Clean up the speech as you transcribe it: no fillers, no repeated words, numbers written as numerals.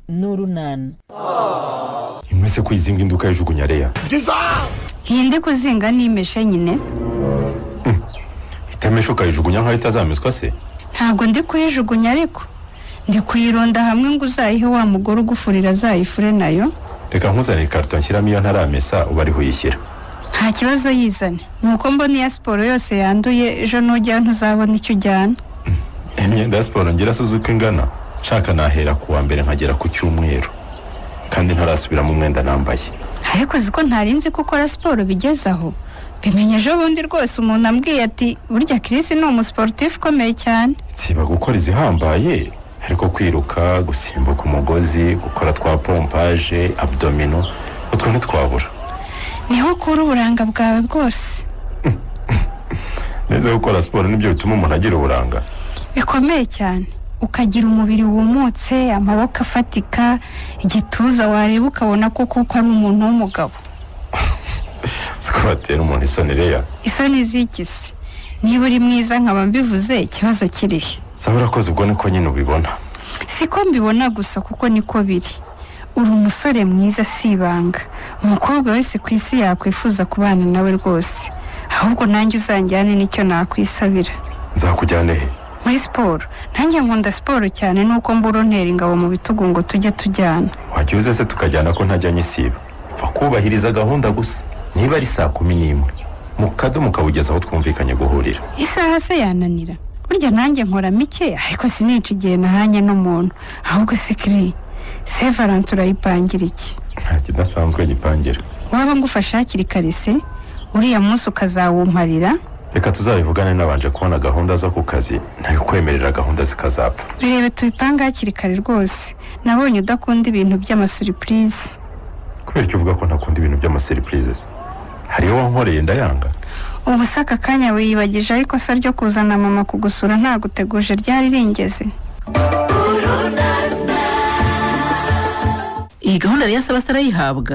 n'urunana. Imwese kuyizinga induka yajugunya Leya. Hinde kuzinga nimeshe nyine. Itameshe ukayijugunya nkaho itazamizwa se? Ntabwo ndi kuyijugunya ariko ndi kuyironda hamwe ngo uzayihe wa mugore ugufurira azayifure nayo. Reka nkuzane ikarito nshyiramo iyo ntaramesa uba ariho uyishyira. Nta kibazo yizane. Nuko mbona iya siporo yose yanduye ejo nujya ntuzabona icyo ujyana. Imyenda ya siporo ngira Suzuki ingana. Shaka nahera kuwa mbere nkagera ku cyumweru. Kandi ntarasubira mu mwenda nambaye. Ariko ziko ntarinzi ko ukora siporo bigezaho. Bimenye ejo bundi rwose umuntu ambwiye ati burya Chris ni umusportif ukomeye cyane. Siba gukora izihambaye ariko kwiruka, gusimbuka umugozi, gukora twa pompage, abdomino, utwo ntitwabura. Niho kuri uburanga bwawe bwose. Neza gukora siporo nibyo bituma umuntu agira uburanga. Bikomeye cyane. Ukagira umubiri wumutse, amaboko afatika, igituza wareba ukabona koko ko ari umuntu w'umugabo. Batera umuntu isoni Leya. Isoni zikise. Niba uri mwiza nkaba mbivuze ikibazo kirihe. Sabura koze ubwo niko nyine ubibona. Siko mbibona gusa kuko niko biri. Uri umusore mwiza sibanga. Umukobwa wese ku isi yakwifuza kubana nawe rwose. Ahubwo nanjye uzanjyane nicyo nakwisabira. Nzakujyane he? Muri siporo. Nanjye nkunda siporo cyane nuko mburontera ingabo mu bitugu ngo tujye tujyana. Wagiye se tukajyana ko ntajyanye siba. Bakubahiriza gahunda gusa. Niba ari 11:00 mukadomo kawugeza aho twumvikanye guhurira. Isaha se yananira. Burya nanjye nkora mike ariko sinica igihe nahanye n'umuntu. Ahubwo sikiri. Se Valentura yipangira iki? Nta kidasanzwe gipangira. Waba ngufasha hakiri kare se? Uriya munsi ukazawumparira? Reka tuzabivugane nabanje kubona gahunda zo ku kazi, ntari kwemerera gahunda zikazapfa. Birebe tubipanga hakiri kare rwose. Nabonye udakunda ibintu by'amasurprise. Kubera icyo uvuga ko ntakunda ibintu by'amasurprises? Hariho wankoreye ndayanga. Ubu saka kanya wiyibagije ariko se ryo kuzana mama kugusura nta guteguje ryari ringeze. Iyi gahunda yari yasaba sara yihabwa.